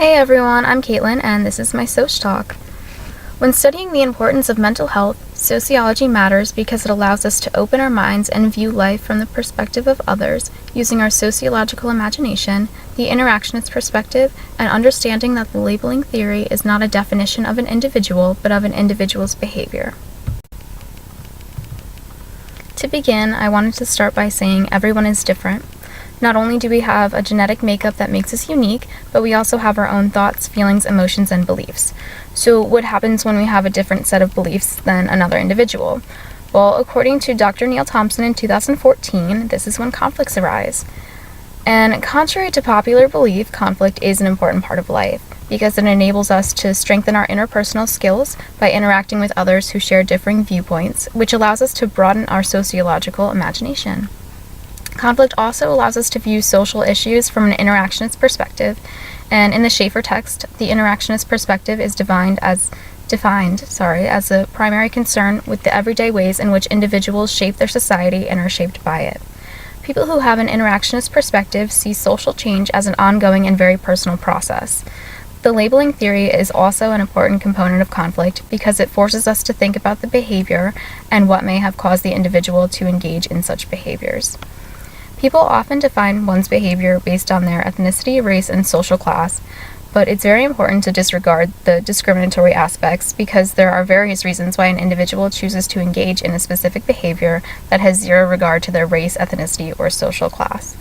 Hey everyone, I'm Caitlin, and this is my SocTalk. When studying the importance of mental health, sociology matters because it allows us to open our minds and view life from the perspective of others, using our sociological imagination, the interactionist perspective, and understanding that the labeling theory is not a definition of an individual, but of an individual's behavior. To begin, I wanted to start by saying everyone is different. Not only do we have a genetic makeup that makes us unique, but we also have our own thoughts, feelings, emotions, and beliefs. So what happens when we have a different set of beliefs than another individual? Well, according to Dr. Neil Thompson in 2014, this is when conflicts arise. And contrary to popular belief, conflict is an important part of life because it enables us to strengthen our interpersonal skills by interacting with others who share differing viewpoints, which allows us to broaden our sociological imagination. Conflict also allows us to view social issues from an interactionist perspective, and in the Schaeffer text, the interactionist perspective is defined as a primary concern with the everyday ways in which individuals shape their society and are shaped by it. People who have an interactionist perspective see social change as an ongoing and very personal process. The labeling theory is also an important component of conflict because it forces us to think about the behavior and what may have caused the individual to engage in such behaviors. People often define one's behavior based on their ethnicity, race, and social class, but it's very important to disregard the discriminatory aspects because there are various reasons why an individual chooses to engage in a specific behavior that has zero regard to their race, ethnicity, or social class.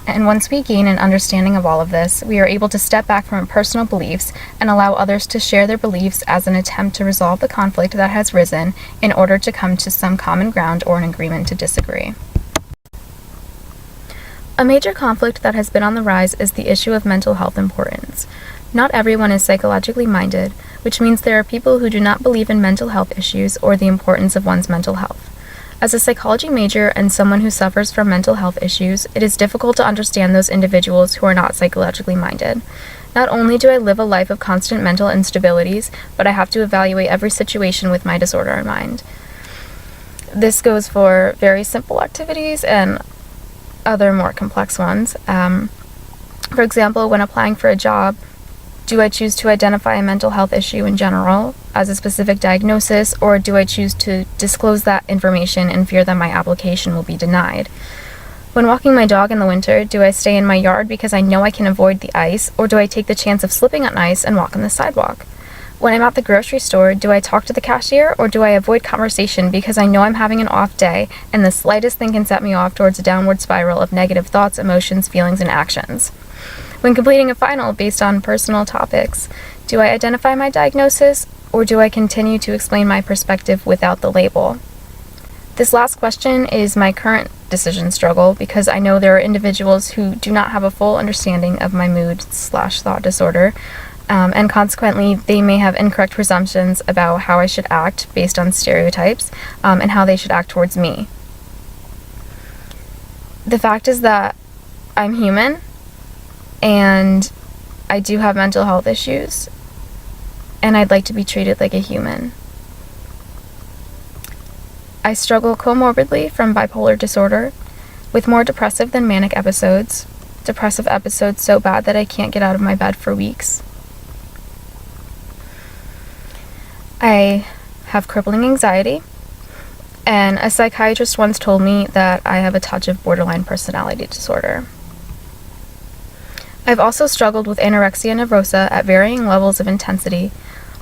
And once we gain an understanding of all of this, we are able to step back from our personal beliefs and allow others to share their beliefs as an attempt to resolve the conflict that has risen in order to come to some common ground or an agreement to disagree. A major conflict that has been on the rise is the issue of mental health importance. Not everyone is psychologically minded, which means there are people who do not believe in mental health issues or the importance of one's mental health. As a psychology major and someone who suffers from mental health issues, it is difficult to understand those individuals who are not psychologically minded. Not only do I live a life of constant mental instabilities, but I have to evaluate every situation with my disorder in mind. This goes for very simple activities and other more complex ones. For example, when applying for a job, do I choose to identify a mental health issue in general as a specific diagnosis, or do I choose to disclose that information in fear that my application will be denied? When walking my dog in the winter, do I stay in my yard because I know I can avoid the ice, or do I take the chance of slipping on ice and walk on the sidewalk? When I'm at the grocery store, do I talk to the cashier or do I avoid conversation because I know I'm having an off day and the slightest thing can set me off towards a downward spiral of negative thoughts, emotions, feelings, and actions? When completing a final based on personal topics, do I identify my diagnosis or do I continue to explain my perspective without the label? This last question is my current decision struggle because I know there are individuals who do not have a full understanding of my mood/thought disorder. And consequently, they may have incorrect presumptions about how I should act based on stereotypes and how they should act towards me. The fact is that I'm human and I do have mental health issues and I'd like to be treated like a human. I struggle comorbidly from bipolar disorder with more depressive than manic episodes, depressive episodes so bad that I can't get out of my bed for weeks. I have crippling anxiety, and a psychiatrist once told me that I have a touch of borderline personality disorder. I've also struggled with anorexia nervosa at varying levels of intensity,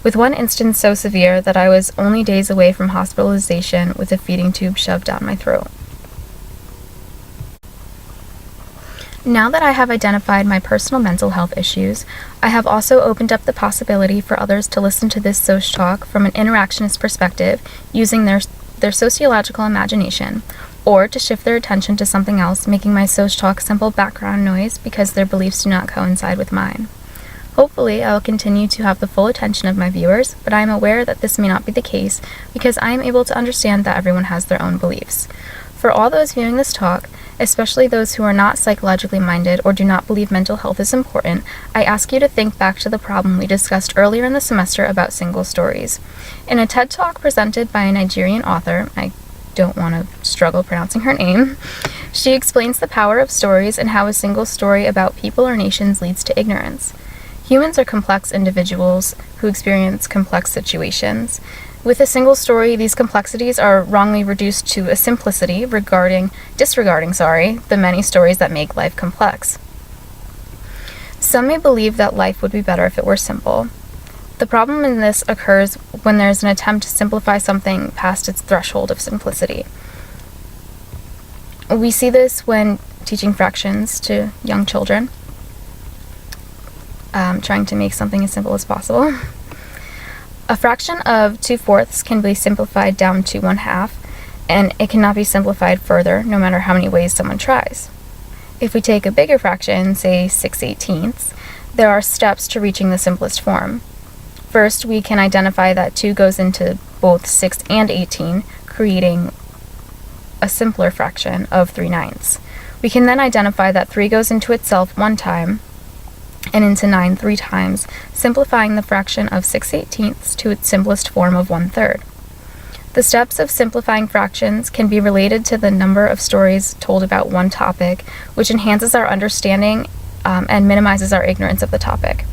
with one instance so severe that I was only days away from hospitalization with a feeding tube shoved down my throat. Now that I have identified my personal mental health issues, I have also opened up the possibility for others to listen to this SocTalk from an interactionist perspective using their sociological imagination, or to shift their attention to something else, making my SocTalk simple background noise because their beliefs do not coincide with mine. Hopefully, I will continue to have the full attention of my viewers, but I am aware that this may not be the case because I am able to understand that everyone has their own beliefs. For all those viewing this talk, especially those who are not psychologically minded or do not believe mental health is important, I ask you to think back to the problem we discussed earlier in the semester about single stories. In a TED Talk presented by a Nigerian author, I don't want to struggle pronouncing her name, she explains the power of stories and how a single story about people or nations leads to ignorance. Humans are complex individuals who experience complex situations. With a single story, these complexities are wrongly reduced to a simplicity disregarding the many stories that make life complex. Some may believe that life would be better if it were simple. The problem in this occurs when there's an attempt to simplify something past its threshold of simplicity. We see this when teaching fractions to young children, trying to make something as simple as possible. A fraction of 2/4 can be simplified down to 1/2, and it cannot be simplified further no matter how many ways someone tries. If we take a bigger fraction, say 6/18, there are steps to reaching the simplest form. First, we can identify that 2 goes into both 6 and 18, creating a simpler fraction of 3/9. We can then identify that 3 goes into itself 1 time and into 9 3 times, simplifying the fraction of 6/18 to its simplest form of 1/3. The steps of simplifying fractions can be related to the number of stories told about one topic, which enhances our understanding and minimizes our ignorance of the topic.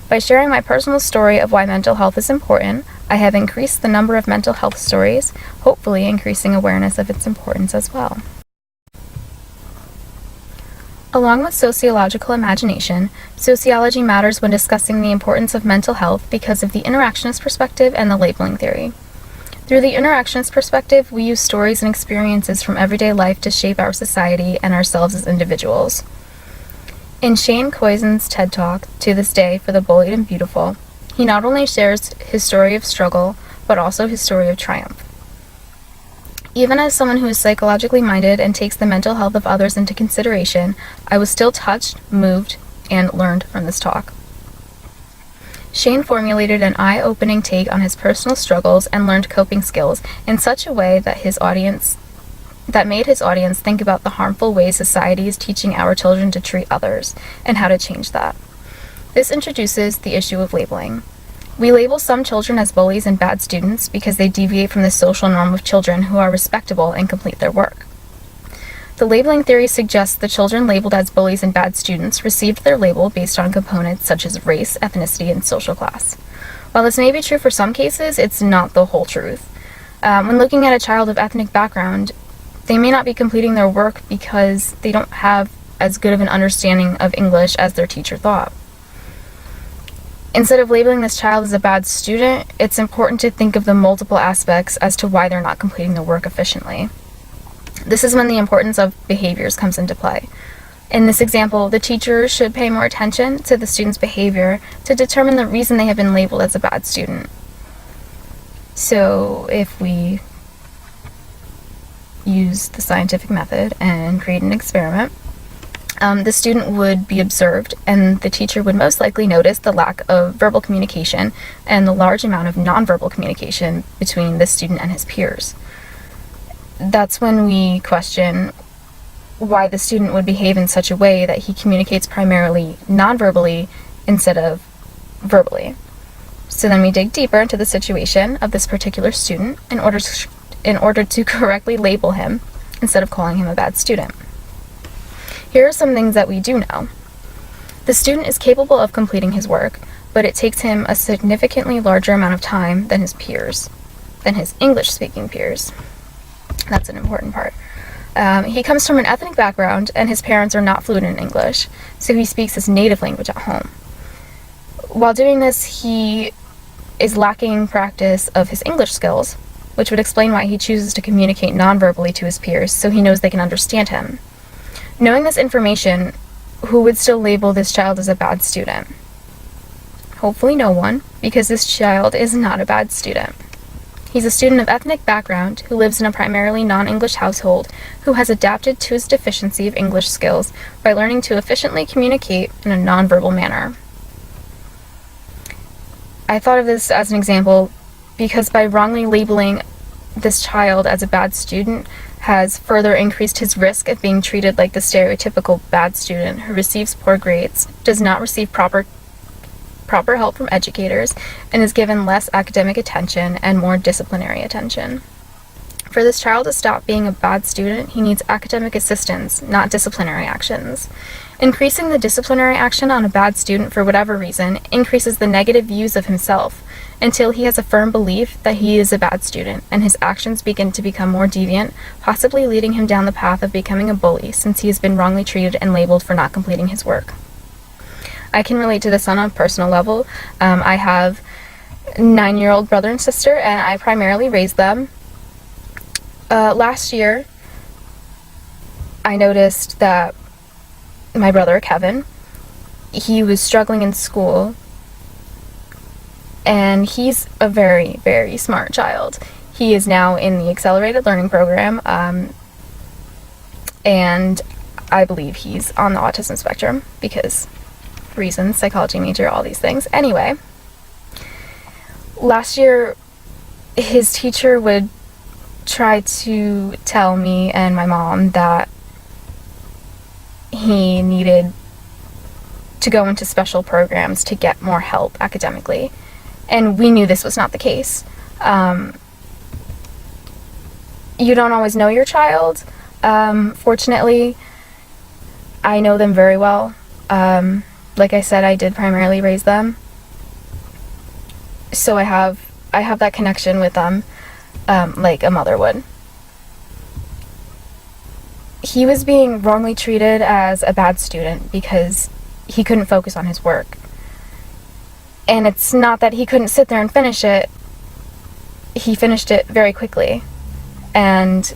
By sharing my personal story of why mental health is important, I have increased the number of mental health stories, hopefully increasing awareness of its importance as well. Along with sociological imagination, sociology matters when discussing the importance of mental health because of the interactionist perspective and the labeling theory. Through the interactionist perspective, we use stories and experiences from everyday life to shape our society and ourselves as individuals. In Shane Koizen's TED Talk, To This Day for the Bullied and Beautiful, he not only shares his story of struggle, but also his story of triumph. Even as someone who is psychologically minded and takes the mental health of others into consideration, I was still touched, moved, and learned from this talk. Shane formulated an eye-opening take on his personal struggles and learned coping skills in such a way that made his audience think about the harmful ways society is teaching our children to treat others and how to change that. This introduces the issue of labeling. We label some children as bullies and bad students because they deviate from the social norm of children who are respectable and complete their work. The labeling theory suggests the children labeled as bullies and bad students received their label based on components such as race, ethnicity, and social class. While this may be true for some cases, it's not the whole truth. When looking at a child of ethnic background, they may not be completing their work because they don't have as good of an understanding of English as their teacher thought. Instead of labeling this child as a bad student, it's important to think of the multiple aspects as to why they're not completing their work efficiently. This is when the importance of behaviors comes into play. In this example, the teacher should pay more attention to the student's behavior to determine the reason they have been labeled as a bad student. So if we use the scientific method and create an experiment, the student would be observed, and the teacher would most likely notice the lack of verbal communication and the large amount of nonverbal communication between the student and his peers. That's when we question why the student would behave in such a way that he communicates primarily nonverbally instead of verbally. So then we dig deeper into the situation of this particular student in order to correctly label him instead of calling him a bad student. Here are some things that we do know. The student is capable of completing his work, but it takes him a significantly larger amount of time than his peers, than his English-speaking peers. That's an important part. He comes from an ethnic background, and his parents are not fluent in English, so he speaks his native language at home. While doing this, he is lacking practice of his English skills, which would explain why he chooses to communicate non-verbally to his peers so he knows they can understand him. Knowing this information, who would still label this child as a bad student? Hopefully no one, because this child is not a bad student. He's a student of ethnic background who lives in a primarily non-English household who has adapted to his deficiency of English skills by learning to efficiently communicate in a non-verbal manner. I thought of this as an example because by wrongly labeling this child as a bad student has further increased his risk of being treated like the stereotypical bad student who receives poor grades, does not receive proper help from educators, and is given less academic attention and more disciplinary attention. For this child to stop being a bad student, he needs academic assistance, not disciplinary actions. Increasing the disciplinary action on a bad student for whatever reason increases the negative views of himself until he has a firm belief that he is a bad student, and his actions begin to become more deviant, possibly leading him down the path of becoming a bully since he has been wrongly treated and labeled for not completing his work. I can relate to this on a personal level. I have a 9-year-old brother and sister, and I primarily raised them. Last year, I noticed that my brother, Kevin, he was struggling in school, and he's a very, very smart child. He is now in the accelerated learning program, and I believe he's on the autism spectrum because reasons, psychology major, all these things. Anyway, last year, his teacher would try to tell me and my mom that he needed to go into special programs to get more help academically. And we knew this was not the case. You don't always know your child. Fortunately, I know them very well. Like I said, I did primarily raise them. So I have that connection with them, like a mother would. He was being wrongly treated as a bad student because he couldn't focus on his work. And it's not that he couldn't sit there and finish it. He finished it very quickly. And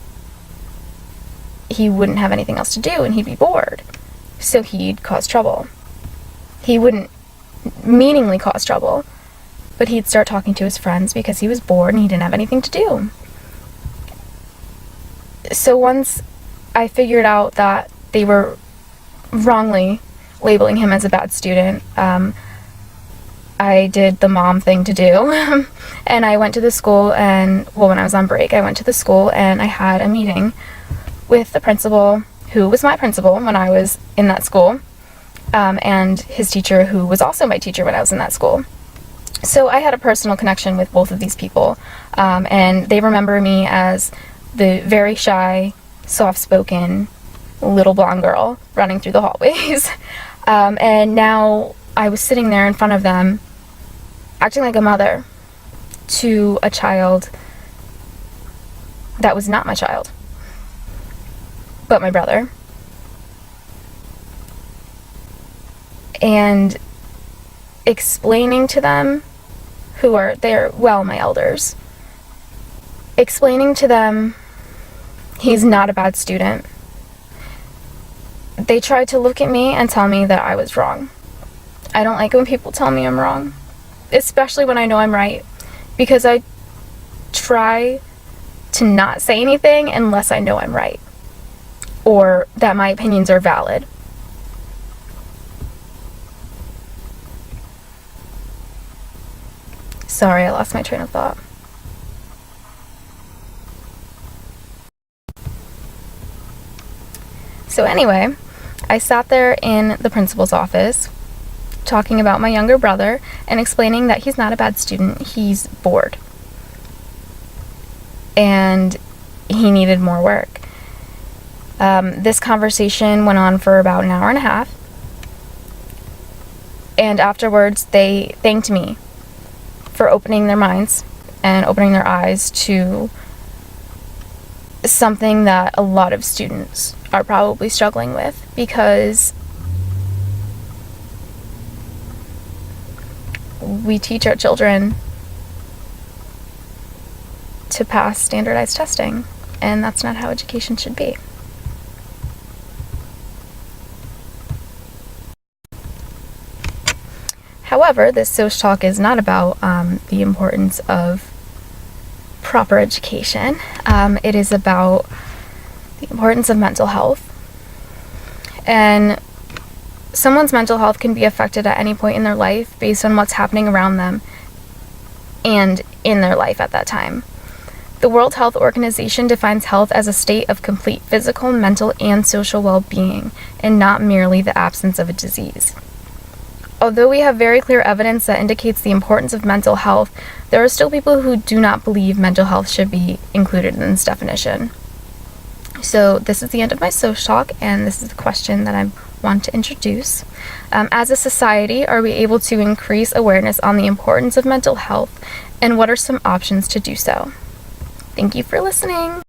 he wouldn't have anything else to do and he'd be bored. So he'd cause trouble. He wouldn't meaningly cause trouble, but he'd start talking to his friends because he was bored and he didn't have anything to do. So once I figured out that they were wrongly labeling him as a bad student, I did the mom thing to do. And I went to the school and, well, when I was on break, I went to the school and I had a meeting with the principal, who was my principal when I was in that school, and his teacher, who was also my teacher when I was in that school. So I had a personal connection with both of these people, and they remember me as the very shy, soft-spoken little blonde girl running through the hallways. And now I was sitting there in front of them, acting like a mother to a child that was not my child, but my brother. And explaining to them, they're my elders, explaining to them he's not a bad student. They tried to look at me and tell me that I was wrong. I don't like when people tell me I'm wrong, especially when I know I'm right, because I try to not say anything unless I know I'm right or that my opinions are valid. Sorry, I lost my train of thought. So anyway, I sat there in the principal's office talking about my younger brother and explaining that he's not a bad student, he's bored. And he needed more work. This conversation went on for about an hour and a half. And afterwards, they thanked me for opening their minds and opening their eyes to something that a lot of students are probably struggling with, because we teach our children to pass standardized testing, and that's not how education should be. However, this SocTalk is not about the importance of proper education. It is about the importance of mental health. And someone's mental health can be affected at any point in their life based on what's happening around them and in their life at that time. The World Health Organization defines health as a state of complete physical, mental, and social well-being, and not merely the absence of a disease. Although we have very clear evidence that indicates the importance of mental health, there are still people who do not believe mental health should be included in this definition. So this is the end of my SocTalk, and this is the question that I want to introduce. As a society, are we able to increase awareness on the importance of mental health, and what are some options to do so? Thank you for listening.